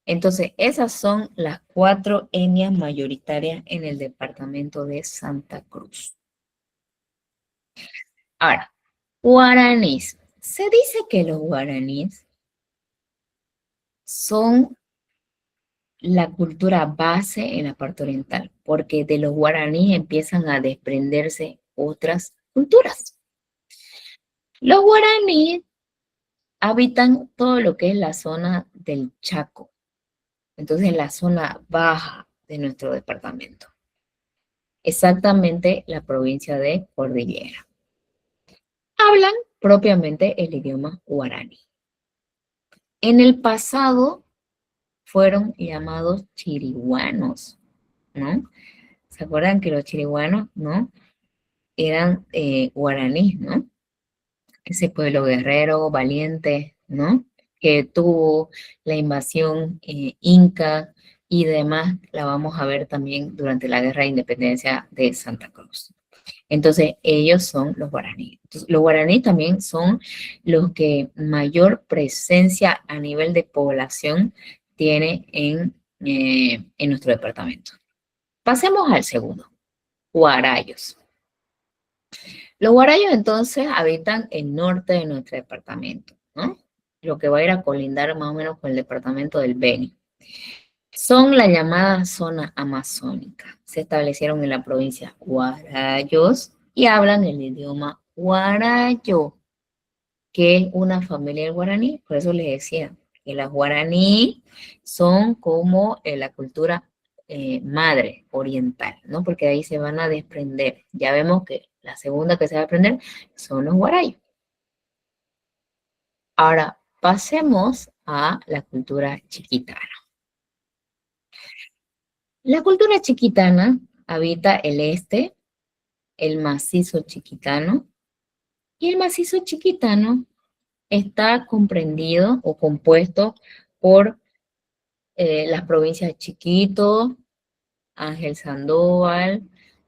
Speaker 1: Entonces, esas son las 4 etnias mayoritarias en el departamento de Santa Cruz. Ahora, guaraníes. Se dice que los guaraníes son la cultura base en la parte oriental, porque de los guaraníes empiezan a desprenderse otras culturas. Los guaraníes habitan todo lo que es la zona del Chaco, entonces la zona baja de nuestro departamento, exactamente la provincia de Cordillera. Hablan propiamente el idioma guaraní. En el pasado fueron llamados chiriguanos, ¿no? ¿Se acuerdan que los chiriguanos, no? Eran guaraníes, ¿no? Ese pueblo guerrero, valiente, ¿no? Que tuvo la invasión inca y demás, la vamos a ver también durante la Guerra de Independencia de Santa Cruz. Entonces, ellos son los guaraníes. Entonces, los guaraníes también son los que mayor presencia a nivel de población tiene en nuestro departamento. Pasemos al segundo, guarayos. Los guarayos entonces habitan el norte de nuestro departamento, ¿no? Lo que va a ir a colindar más o menos con el departamento del Beni. Son la llamada zona amazónica. Se establecieron en la provincia Guarayos y hablan el idioma guarayo, que es una familia del guaraní. Por eso les decía que las guaraní son como la cultura madre oriental, ¿no? Porque de ahí se van a desprender. Ya vemos que la segunda que se va a aprender son los guarayos. Ahora, pasemos a la cultura chiquitana. La cultura chiquitana habita el este, el macizo chiquitano, y el macizo chiquitano está comprendido o compuesto por las provincias de Chiquito, Ángel Sandoval,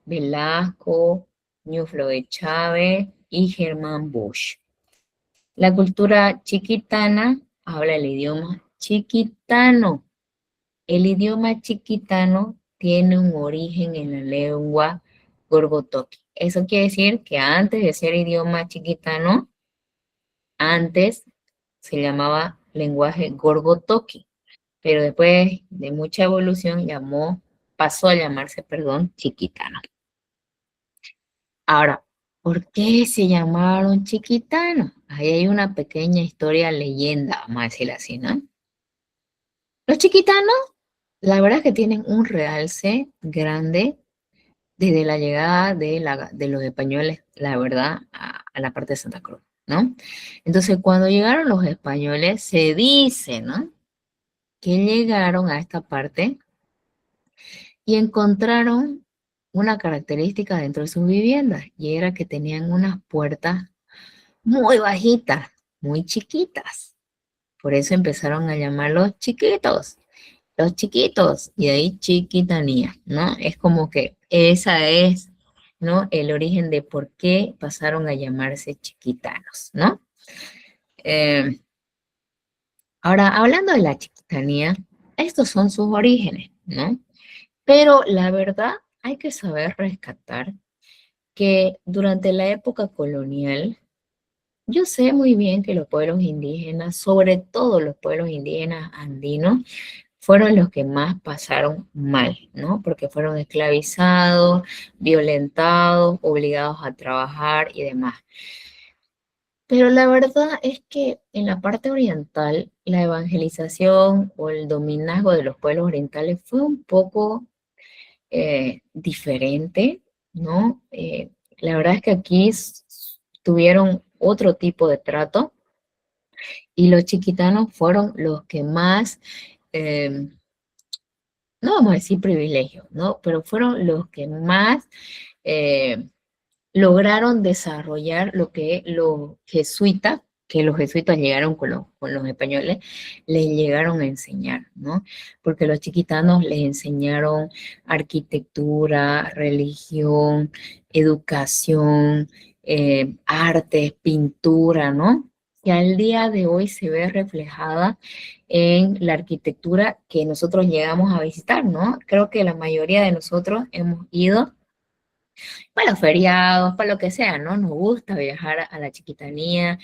Speaker 1: Velasco, Ñuflo de Chávez y Germán Bush. La cultura chiquitana habla el idioma chiquitano. El idioma chiquitano tiene un origen en la lengua gorgotoqui. Eso quiere decir que antes de ser idioma chiquitano, antes se llamaba lenguaje gorgotoqui, pero después de mucha evolución pasó a llamarse, perdón, chiquitano. Ahora, ¿por qué se llamaron chiquitanos? Ahí hay una pequeña historia, leyenda, vamos a decirlo así, ¿no? Los chiquitanos, la verdad es que tienen un realce grande desde la llegada de los españoles, la verdad, a la parte de Santa Cruz, ¿no? Entonces, cuando llegaron los españoles, se dice, ¿no? Que llegaron a esta parte y encontraron una característica dentro de sus viviendas, y era que tenían unas puertas muy bajitas, muy chiquitas. Por eso empezaron a llamarlos chiquitos, los chiquitos, y de ahí chiquitanía, ¿no? Es como que esa es, ¿no? El origen de por qué pasaron a llamarse chiquitanos, ¿no? Ahora, hablando de la chiquitanía, estos son sus orígenes, ¿no? Pero la verdad, hay que saber rescatar que durante la época colonial, yo sé muy bien que los pueblos indígenas, sobre todo los pueblos indígenas andinos, fueron los que más pasaron mal, ¿no? Porque fueron esclavizados, violentados, obligados a trabajar y demás. Pero la verdad es que en la parte oriental, la evangelización o el dominazgo de los pueblos orientales fue un poco diferente, ¿no? La verdad es que aquí tuvieron otro tipo de trato y los chiquitanos fueron los que más, no vamos a decir privilegios, ¿no? Pero fueron los que más eh, lograron desarrollar lo que los jesuitas, que los jesuitas llegaron con los españoles, les llegaron a enseñar, ¿no? Porque los chiquitanos les enseñaron arquitectura, religión, educación, artes, pintura, ¿no? Que al día de hoy se ve reflejada en la arquitectura que nosotros llegamos a visitar, ¿no? Creo que la mayoría de nosotros hemos ido para los feriados, para lo que sea, ¿no? Nos gusta viajar a la Chiquitanía,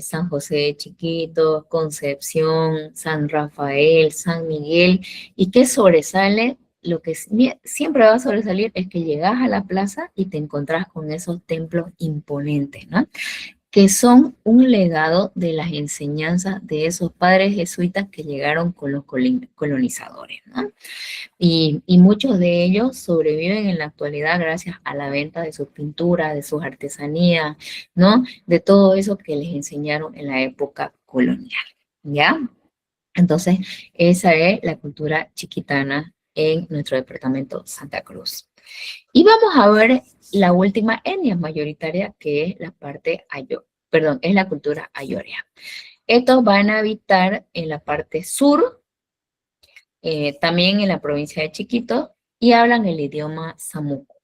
Speaker 1: San José de Chiquitos, Concepción, San Rafael, San Miguel, y que sobresale, lo que siempre va a sobresalir es que llegas a la plaza y te encontrás con esos templos imponentes, ¿no? Que son un legado de las enseñanzas de esos padres jesuitas que llegaron con los colonizadores, ¿no? Y muchos de ellos sobreviven en la actualidad gracias a la venta de sus pinturas, de sus artesanías, ¿no? De todo eso que les enseñaron en la época colonial, ¿ya? Entonces, esa es la cultura chiquitana en nuestro departamento Santa Cruz. Y vamos a ver la última etnia mayoritaria, que es la parte perdón, es la cultura ayorea. Estos van a habitar en la parte sur, también en la provincia de Chiquito, y hablan el idioma samuco.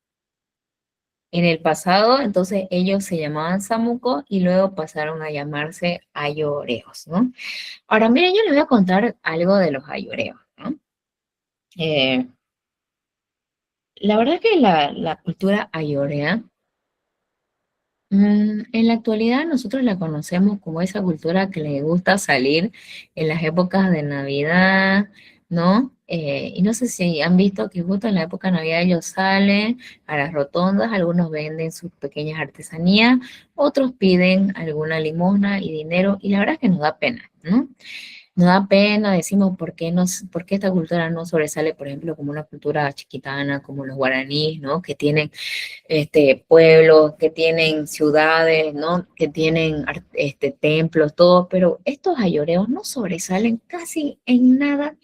Speaker 1: En el pasado, entonces, ellos se llamaban samuco y luego pasaron a llamarse ayoreos, ¿no? Ahora, miren, yo les voy a contar algo de los ayoreos, ¿no? La verdad que la cultura ayorea, en la actualidad nosotros la conocemos como esa cultura que le gusta salir en las épocas de Navidad, ¿no? Y no sé si han visto que justo en la época de Navidad ellos salen a las rotondas, algunos venden sus pequeñas artesanías, otros piden alguna limosna y dinero, y la verdad es que nos da pena, ¿no? Nos da pena, decimos, ¿por qué esta cultura no sobresale, por ejemplo, como una cultura chiquitana, como los guaraníes, ¿no? Que tienen pueblos, que tienen ciudades, ¿no? Que tienen templos, todo, pero estos ayoreos no sobresalen casi en nada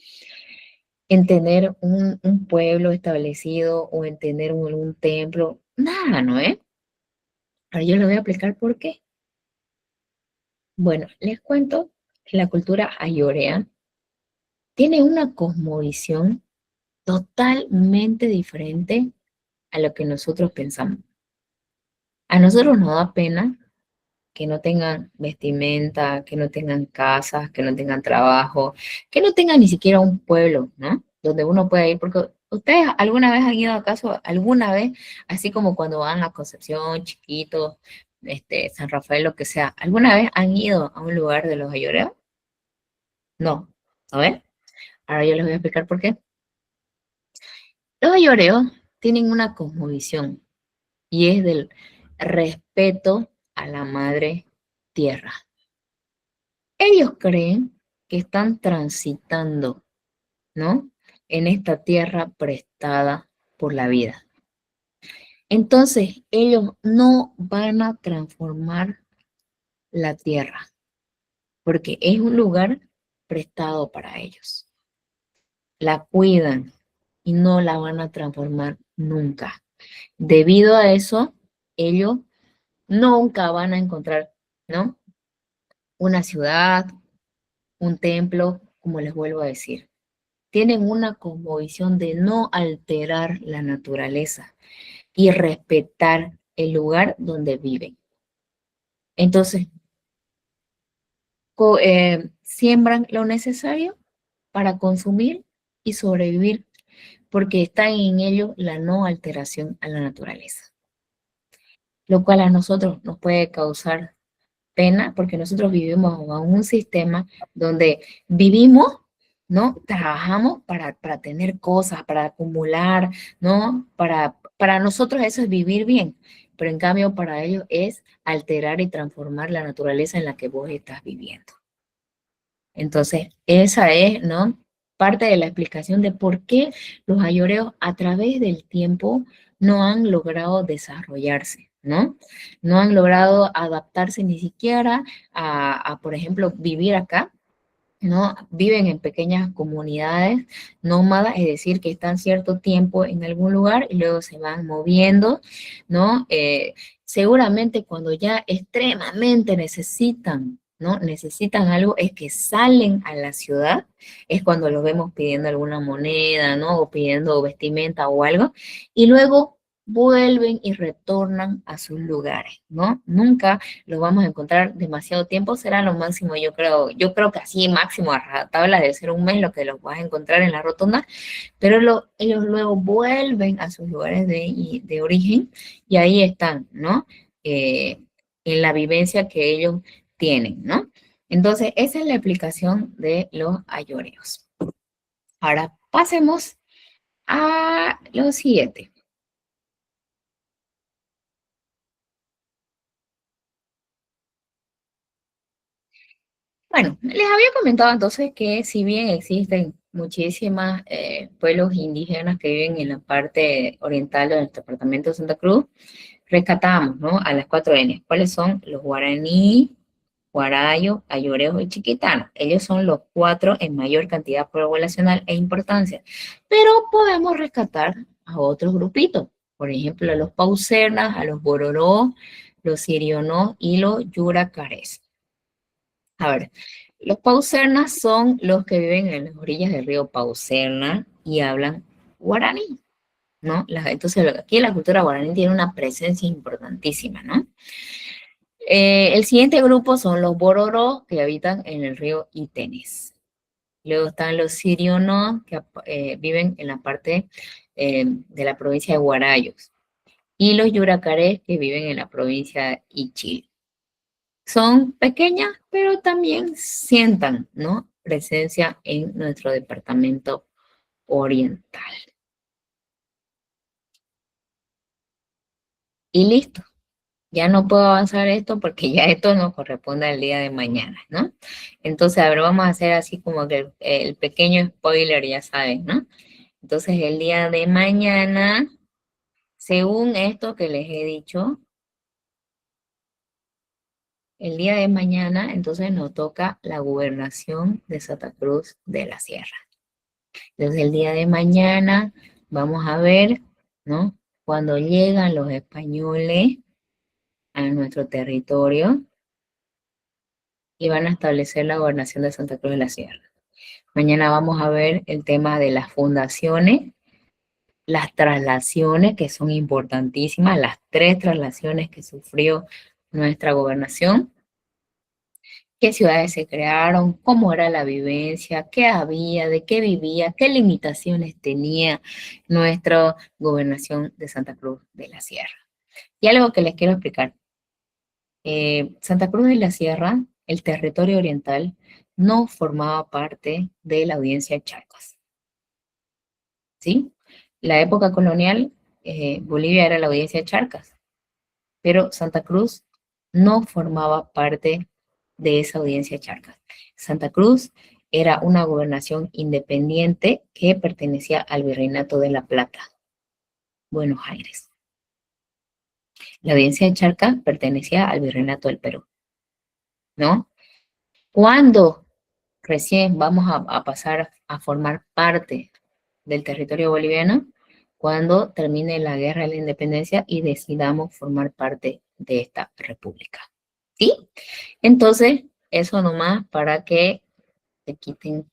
Speaker 1: en tener un pueblo establecido o en tener un templo, nada, ¿no? Ahora yo les voy a explicar por qué. Bueno, les cuento que la cultura ayorea tiene una cosmovisión totalmente diferente a lo que nosotros pensamos. A nosotros nos da pena que no tengan vestimenta, que no tengan casas, que no tengan trabajo, que no tengan ni siquiera un pueblo, ¿no? Donde uno pueda ir, porque ustedes alguna vez han ido acaso, alguna vez, así como cuando van a Concepción, Chiquito, San Rafael, lo que sea, ¿alguna vez han ido a un lugar de los ayoreos? No, a ver, ahora yo les voy a explicar por qué. Los ayoreos tienen una cosmovisión y es del respeto a la madre tierra. Ellos creen que están transitando, ¿no? En esta tierra prestada por la vida. Entonces, ellos no van a transformar la tierra, porque es un lugar prestado para ellos. La cuidan y no la van a transformar nunca. Debido a eso, ellos nunca van a encontrar, ¿no? Una ciudad, un templo, como les vuelvo a decir. Tienen una cosmovisión de no alterar la naturaleza y respetar el lugar donde viven. Entonces, siembran lo necesario para consumir y sobrevivir, porque está en ello la no alteración a la naturaleza, lo cual a nosotros nos puede causar pena porque nosotros vivimos en un sistema donde vivimos, ¿no? Trabajamos para tener cosas, para acumular, ¿no? Para nosotros eso es vivir bien, pero en cambio para ellos es alterar y transformar la naturaleza en la que vos estás viviendo. Entonces, esa es, ¿no? Parte de la explicación de por qué los ayoreos a través del tiempo no han logrado desarrollarse, ¿no? No han logrado adaptarse ni siquiera por ejemplo, vivir acá, ¿no? Viven en pequeñas comunidades nómadas, es decir, que están cierto tiempo en algún lugar y luego se van moviendo, ¿no? Seguramente cuando ya extremadamente necesitan, ¿no? Necesitan algo, es que salen a la ciudad, es cuando los vemos pidiendo alguna moneda, ¿no? O pidiendo vestimenta o algo, y luego vuelven y retornan a sus lugares, ¿no? Nunca los vamos a encontrar demasiado tiempo, será lo máximo, yo creo que así máximo a rajatabla de ser un mes lo que los vas a encontrar en la rotonda, pero ellos luego vuelven a sus lugares de origen y ahí están, ¿no? En la vivencia que ellos tienen, ¿no? Entonces, esa es la explicación de los ayoreos. Ahora, pasemos a lo siguiente. Bueno, les había comentado entonces que si bien existen muchísimas pueblos indígenas que viven en la parte oriental del departamento de Santa Cruz, rescatamos, ¿no? A las 4 etnias. ¿Cuáles son? Los guaraní, guarayo, ayoreo y chiquitano. Ellos son los 4 en mayor cantidad poblacional e importancia. Pero podemos rescatar a otros grupitos. Por ejemplo, a los pausernas, a los bororó, los sirionó y los yuracarés. A ver, los pausernas son los que viven en las orillas del río Pauserna y hablan guaraní, ¿no? Entonces, aquí la cultura guaraní tiene una presencia importantísima, ¿no? El siguiente grupo son los bororó, que habitan en el río Itenes. Luego están los sirionó, que viven en la parte de la provincia de Guarayos. Y los yuracarés, que viven en la provincia de Ichil. Son pequeñas, pero también sientan, ¿no? Presencia en nuestro departamento oriental. Y listo. Ya no puedo avanzar esto porque ya esto nos corresponde al día de mañana, ¿no? Entonces, a ver, vamos a hacer así como que el pequeño spoiler, ya saben, ¿no? Entonces, el día de mañana, según esto que les he dicho, el día de mañana, entonces nos toca la gobernación de Santa Cruz de la Sierra. Entonces, el día de mañana vamos a ver, ¿no? Cuando llegan los españoles a nuestro territorio y van a establecer la gobernación de Santa Cruz de la Sierra. Mañana vamos a ver el tema de las fundaciones, las traslaciones, que son importantísimas, las 3 traslaciones que sufrió nuestra gobernación, qué ciudades se crearon, cómo era la vivencia, qué había, de qué vivía, qué limitaciones tenía nuestra gobernación de Santa Cruz de la Sierra. Y algo que les quiero explicar. Santa Cruz de la Sierra, el territorio oriental, no formaba parte de la audiencia de Charcas. ¿Sí? La época colonial, Bolivia era la audiencia de Charcas, pero Santa Cruz no formaba parte de esa audiencia de Charcas. Santa Cruz era una gobernación independiente que pertenecía al Virreinato de La Plata, Buenos Aires. La audiencia de Charcas pertenecía al Virreinato del Perú, ¿no? Cuando recién vamos a pasar a formar parte del territorio boliviano, cuando termine la guerra de la independencia y decidamos formar parte de esta república. ¿Sí? Entonces, eso nomás para que te quiten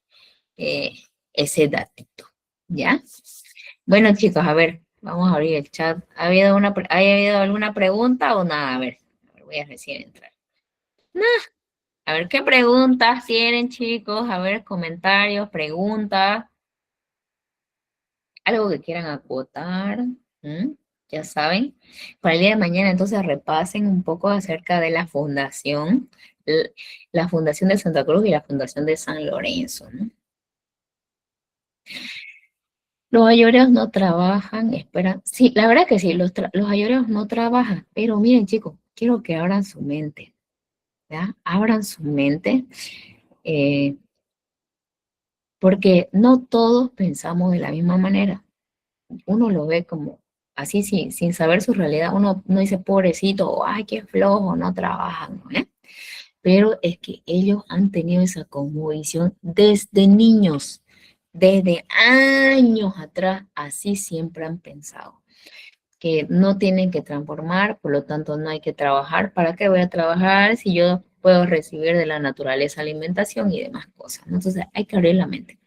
Speaker 1: ese datito, ¿ya? Bueno, chicos, a ver, vamos a abrir el chat. ¿Ha habido alguna pregunta o nada? A ver, voy a recién entrar. Nah. A ver, ¿qué preguntas tienen, chicos? A ver, comentarios, preguntas. Algo que quieran acotar. Ya saben. Para el día de mañana, entonces, repasen un poco acerca de la fundación. La fundación de Santa Cruz y la fundación de San Lorenzo, ¿no? Los ayoreos no trabajan, esperan. Sí, la verdad que sí, los ayoreos no trabajan. Pero miren, chicos, quiero que abran su mente. ¿Ya? Abran su mente. Porque no todos pensamos de la misma manera. Uno lo ve como así, sin saber su realidad. Uno no dice, pobrecito, o, ay, qué flojo, no trabajan, ¿no? Pero es que ellos han tenido esa cosmovisión desde niños, desde años atrás, así siempre han pensado. Que no tienen que transformar, por lo tanto no hay que trabajar. ¿Para qué voy a trabajar si yo puedo recibir de la naturaleza alimentación y demás cosas? Entonces hay que abrir la mente.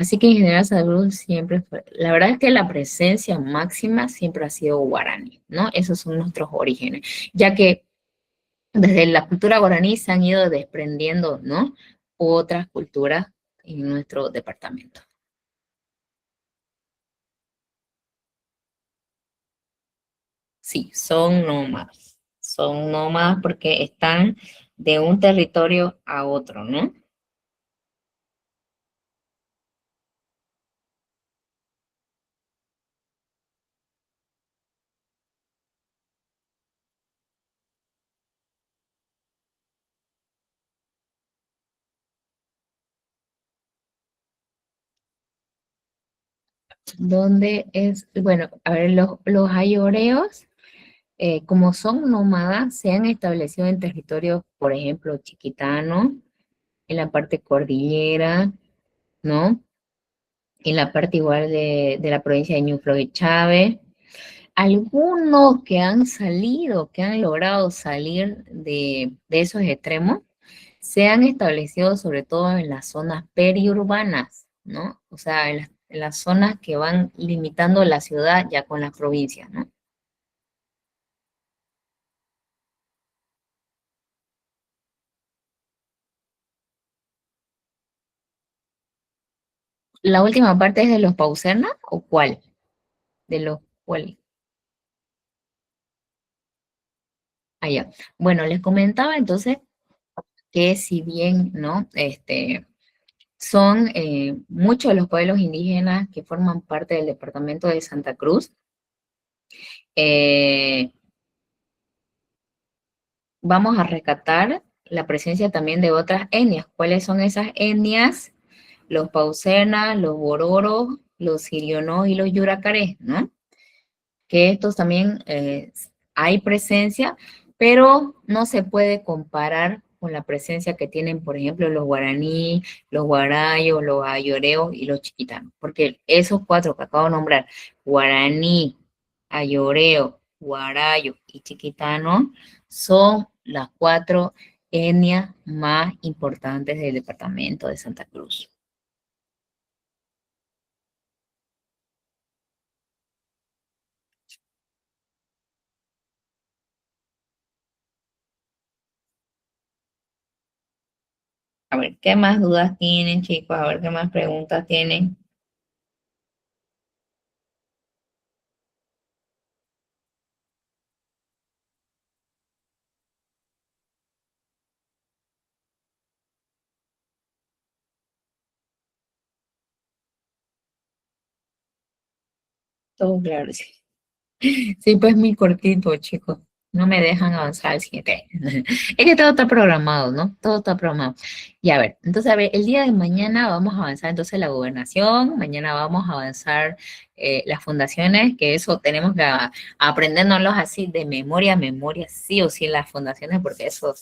Speaker 1: Así que en general Santa Cruz siempre fue, la verdad es que la presencia máxima siempre ha sido guaraní, ¿no? Esos son nuestros orígenes, ya que desde la cultura guaraní se han ido desprendiendo, ¿no? Otras culturas en nuestro departamento. Sí, son nómadas porque están de un territorio a otro, ¿no? Donde es, bueno, a ver, los ayoreos, como son nómadas, se han establecido en territorios, por ejemplo, Chiquitano, en la parte cordillera, ¿no? En la parte igual de la provincia de Ñuflo y Chávez. Algunos que han salido, que han logrado salir de esos extremos, se han establecido sobre todo en las zonas periurbanas, ¿no? O sea, en las zonas que van limitando la ciudad ya con las provincias, ¿no? ¿La última parte es de los Pauserna o cuál? De los cuál. Allá. Bueno, les comentaba entonces que si bien, ¿no? Son muchos de los pueblos indígenas que forman parte del departamento de Santa Cruz. eh, Vamos a rescatar la presencia también de otras etnias. ¿Cuáles son esas etnias? Los Paucenas, los Bororos, los Sirionós y los Yuracarés, ¿no? Que estos también hay presencia, pero no se puede comparar con la presencia que tienen, por ejemplo, los guaraní, los guarayos, los ayoreos y los chiquitanos, porque esos cuatro que acabo de nombrar, guaraní, ayoreo, guarayo y chiquitano, son las cuatro etnias más importantes del departamento de Santa Cruz. A ver, ¿qué más dudas tienen, chicos? A ver, ¿qué más preguntas tienen? Todo claro, sí. Sí, pues muy cortito, chicos. No me dejan avanzar al siguiente. Es que todo está programado, ¿no? Todo está programado. Y a ver, entonces, a ver, el día de mañana vamos a avanzar entonces la gobernación, mañana vamos a avanzar las fundaciones, que eso tenemos que aprendérnoslos así de memoria a memoria, sí o sí, las fundaciones, porque eso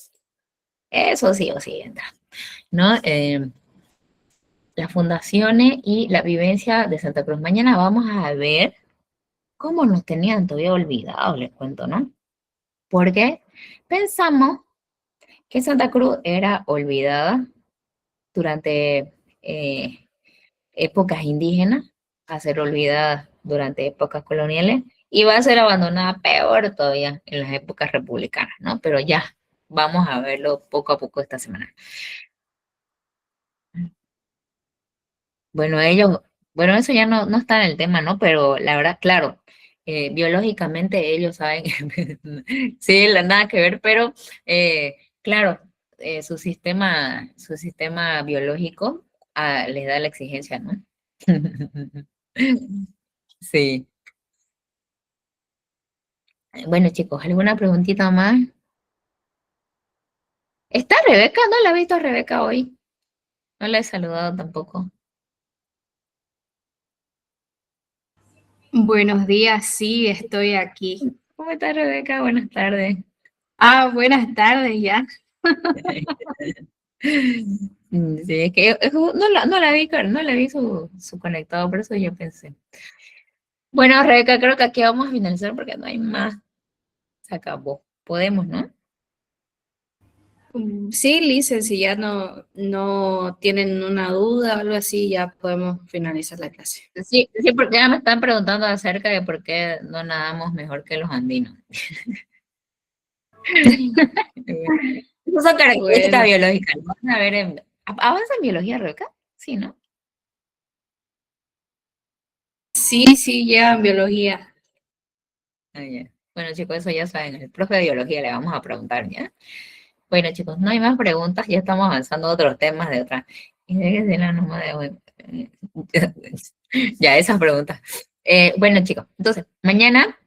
Speaker 1: sí o sí entra, ¿no? Las fundaciones y la vivencia de Santa Cruz. Mañana vamos a ver cómo nos tenían todavía olvidados, les cuento, ¿no? Porque pensamos que Santa Cruz era olvidada durante épocas indígenas, a ser olvidada durante épocas coloniales, y va a ser abandonada peor todavía en las épocas republicanas, ¿no? Pero ya, vamos a verlo poco a poco esta semana. Bueno, bueno, eso ya no está en el tema, ¿no? Pero la verdad, claro, biológicamente ellos saben, sí, nada que ver, pero claro, su sistema biológico les da la exigencia, ¿no? Sí. Bueno, chicos, ¿alguna preguntita más? ¿Está Rebeca? No la he visto a Rebeca hoy. No la he saludado tampoco.
Speaker 3: Buenos días, sí, estoy aquí.
Speaker 1: ¿Cómo está Rebeca? Buenas tardes.
Speaker 3: Buenas tardes ya.
Speaker 1: Sí, es que no la vi, no la vi su conectado, por eso yo pensé. Bueno, Rebeca, creo que aquí vamos a finalizar porque no hay más. Se acabó. Podemos, ¿no?
Speaker 3: Sí, Lice, si ya no tienen una duda o algo así, ya podemos finalizar la clase.
Speaker 1: Sí, sí, porque ya me están preguntando acerca de por qué no nadamos mejor que los andinos. Esas son características
Speaker 3: Bueno,
Speaker 1: biológicas. Vamos a ver, ¿avanza en biología, Rebeca? Sí, ¿no?
Speaker 3: sí, ya en biología.
Speaker 1: Ah, ya. Bueno, chicos, eso ya saben, el profe de biología le vamos a preguntar, ¿ya? Bueno, chicos, no hay más preguntas, ya estamos avanzando a otros temas de otra. ¿Y de qué será nomás de hoy? Ya, esas preguntas. Bueno, chicos, entonces, mañana